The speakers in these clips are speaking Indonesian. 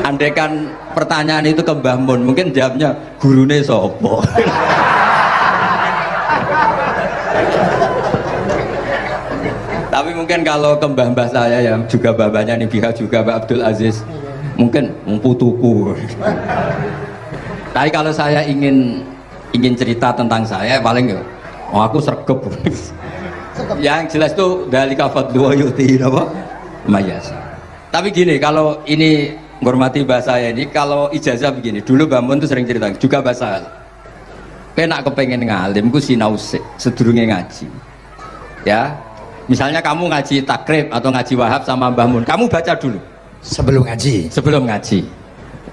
Andaikan pertanyaan itu ke Mbah Mun, mungkin jawabnya gurune sopo. Tapi mungkin kalau ke mbah-mbah saya yang juga bapaknya nih Biha juga Pak Abdul Aziz, mungkin putuku. Tapi kalau saya ingin cerita tentang saya paling ya, oh aku sregep. Yang jelas tuh dalika fadlu wa yuti apa? Mayasa. Tapi gini, kalau ini menghormati bahasa saya ini, kalau ijazah begini, dulu Mbah Mun tuh sering cerita juga bahasa. Kena kepengen ngalim, ku sinau sedurunge ngaji. Ya, misalnya kamu ngaji takrib atau ngaji wahab sama Mbah Mun, kamu baca dulu. Sebelum ngaji. Sebelum ngaji.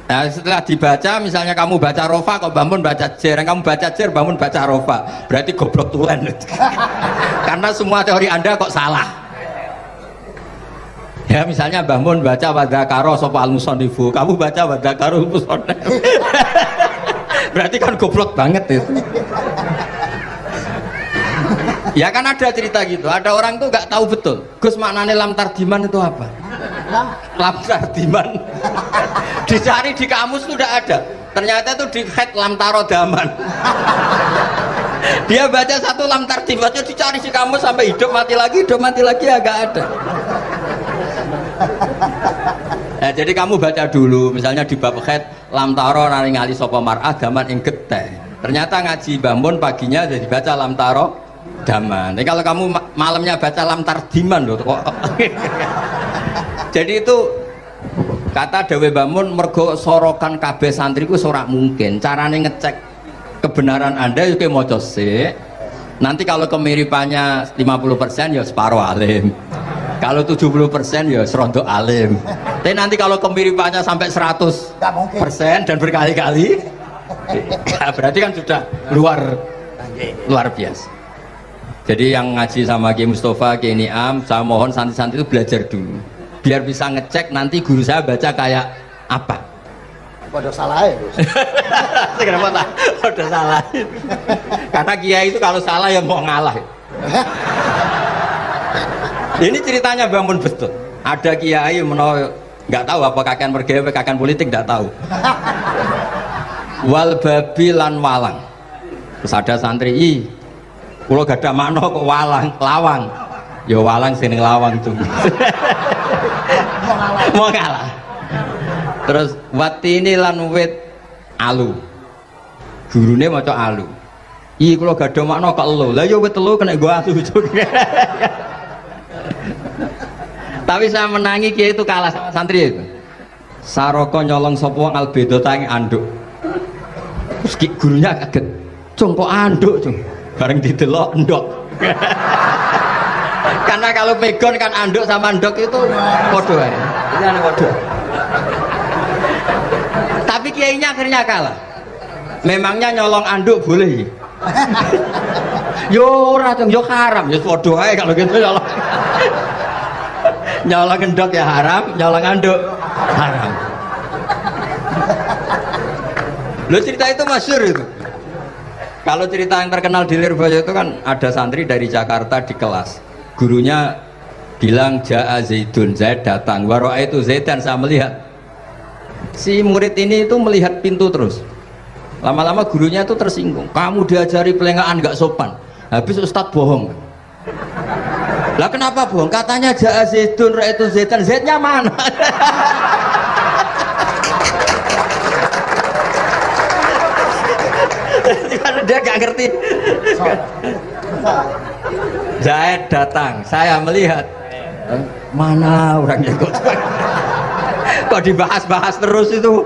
Nah, setelah dibaca, misalnya kamu baca rofa, kok Mbah Mun baca jer, kamu baca jer, Mbah Mun baca rofa, berarti goblok Tuhan. Karena semua teori Anda kok salah. Ya misalnya Mbah Mun baca wadakaro sopa al-musonnifu, kamu baca wadakaro al-musonnifu. Berarti kan goblok banget itu. Ya kan ada cerita gitu, ada orang tuh nggak tahu betul Gus maknanya lam tardiman itu apa. Lam tardiman dicari di kamus sudah ada, ternyata itu di head lam tarodaman. Dia baca satu lam tardimannya dicari di kamus sampai hidup mati lagi agak ada. Nah, jadi kamu baca dulu, misalnya di bab khed lam taro naringali sapa mar'ah daman ing geteh. Ternyata ngaji Mbah Mun paginya jadi baca lam taro daman. Tapi kalau kamu malamnya baca lam tardiman loh kok. Jadi itu kata Dewi Mbah Mun mergo sorokan kabeh santri ku ora mungkin. Carane ngecek kebenaran Anda yo maca sik. Nanti kalau kemiripannya 50% ya separuh alim. Kalau 70% ya serondo alim. Tapi nanti kalau kemiripannya sampai 100% dan berkali-kali, ya berarti kan sudah luar biasa. Jadi yang ngaji sama Ki Mustafa, Ki Niam, saya mohon santri-santri itu belajar dulu, biar bisa ngecek nanti guru saya baca kayak apa. Pada salah ya. Kenapa tak? Pada salah. Karena kiai itu kalau salah ya mau ngalah. Ini ceritanya Mbah Mun betul. Ada kiai nggak tahu apa kakean mergawe kakean politik nggak tahu. Wal babi lan walang. Terus ada santri, kula gak ada makna kok walang, lawang. Ya walang sing lawang tuh. Mau ngalah. Terus watini lan wit alu. Gurune maca alu. Kula gak ada makna kok elo. Lah ya wit telu kena gua alu. Tapi saya menangi kiai itu kalah sama santri itu. Saroko nyolong sapa wong albedo tangi anduk. Terus gurunya kaget. Cung kok anduk, Cung? Bareng didelok endok. Karena kalau pegon kan anduk sama endok itu podo ae. Ini ane podo. Tapi kiainya akhirnya kalah. Memangnya nyolong anduk boleh? Yo ora, Cung, yo haram, yo podo ae kalau gitu nyolong. Nyolong endok ya haram, nyolong anduk haram. Lo cerita itu masyhur itu. Kalau cerita yang terkenal di Lirboyo itu kan ada santri dari Jakarta di kelas. Gurunya bilang Ja'a Zaidun, Zaid datang. Waro'a itu Zaidan, saya melihat. Si murid ini itu melihat pintu terus. Lama-lama gurunya itu tersinggung. Kamu diajari pelengahan gak sopan. Habis Ustadz bohong. Lah kenapa bohong? Katanya Ja'a Zaidun, Ra itu Zaidan. Zaidnya mana? Dia gak ngerti. Zaid datang, saya melihat. Mana orangnya kok dibahas-bahas terus itu.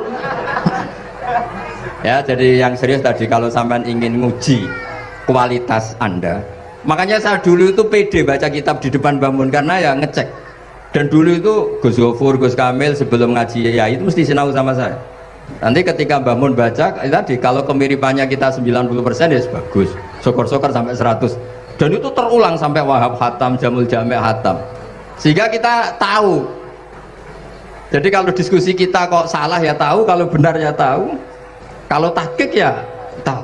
Ya, jadi yang serius tadi kalau sampean ingin nguji kualitas Anda, makanya saya dulu itu pede baca kitab di depan Mbah Mun karena ya ngecek. Dan dulu itu Gus Gofur, Gus Kamil sebelum ngaji ya itu mesti sinau sama saya. Nanti ketika Mbah Mun baca tadi kalau kemiripannya kita 90% ya bagus. Syukur-syukur sampai 100. Dan itu terulang sampai Wahab Hatam, Jamul Jami' Hatam. Sehingga kita tahu. Jadi kalau diskusi kita kok salah ya tahu, kalau benar ya tahu. Kalau tahqiq ya tahu.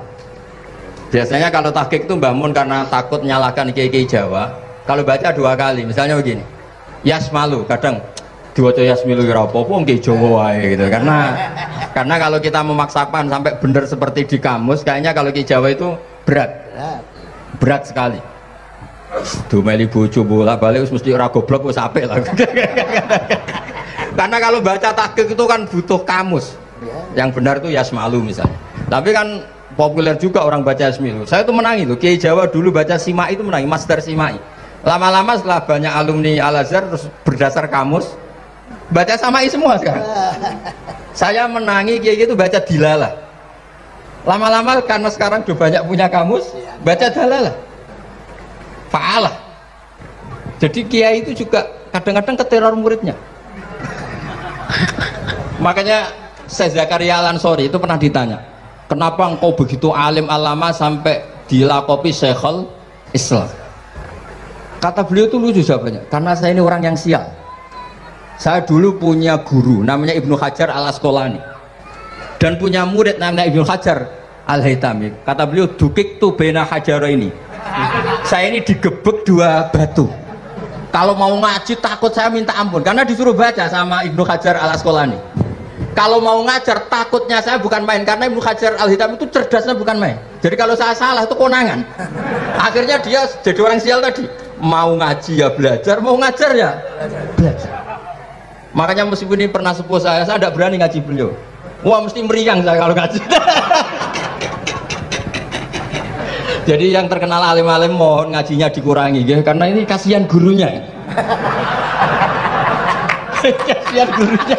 Biasanya kalau tahqiq itu Mbah Mun karena takut nyalahkan kiai-kiai Jawa. Kalau baca 2 kali, misalnya begini. Yasmalu, kadang diwaca Yasmilu ya apa-apa nggih Jawa wae gitu. Karena kalau kita memaksakan sampai benar seperti di kamus, kayaknya kalau ki Jawa itu berat sekali. Dumeli bojo bolak-balik mesti ora goblok wis apik lah. Karena kalau baca tahqiq itu kan butuh kamus. Yang benar itu Yasmalu misalnya. Tapi kan populer juga orang baca Yasmilu. Saya tuh menangi loh, Kiai Jawa dulu baca Simai itu menangi, Master Simai. Lama-lama setelah banyak alumni Al-Azhar terus berdasar kamus baca Samai semua sekarang. Saya menangi Kiai itu baca Dilalah. Lama-lama karena sekarang udah banyak punya kamus, baca Dalalah. Fa'alah. Jadi Kiai itu juga kadang-kadang keteror muridnya. Makanya Syekh Zakaria Al-Ansori itu pernah ditanya, kenapa engkau begitu alim alama sampai dilakopi Syekhul Islam? Kata beliau itu lucu jawabannya, karena saya ini orang yang sial. Saya dulu punya guru namanya Ibnu Hajar Al-Asqalani dan punya murid namanya Ibnu Hajar Al-Haytami. Kata beliau, dukik tu bena hajaro ini. Saya ini digebek 2 batu. Kalau mau ngaji takut saya minta ampun karena disuruh baca sama Ibnu Hajar Al-Asqalani. Kalau mau ngajar takutnya saya bukan main karena Ibnu Hajar Al-Haytami itu cerdasnya bukan main. Jadi kalau saya salah itu konangan. Akhirnya dia jadi orang sial tadi. Mau ngaji ya belajar, mau ngajar ya belajar. Makanya meskipun ini pernah sepuh saya tidak berani ngaji beliau. Wah mesti meriang saya kalau ngaji. Jadi yang terkenal alim-alim mohon ngajinya dikurangi ya, karena ini kasihan gurunya. Kasihan gurunya.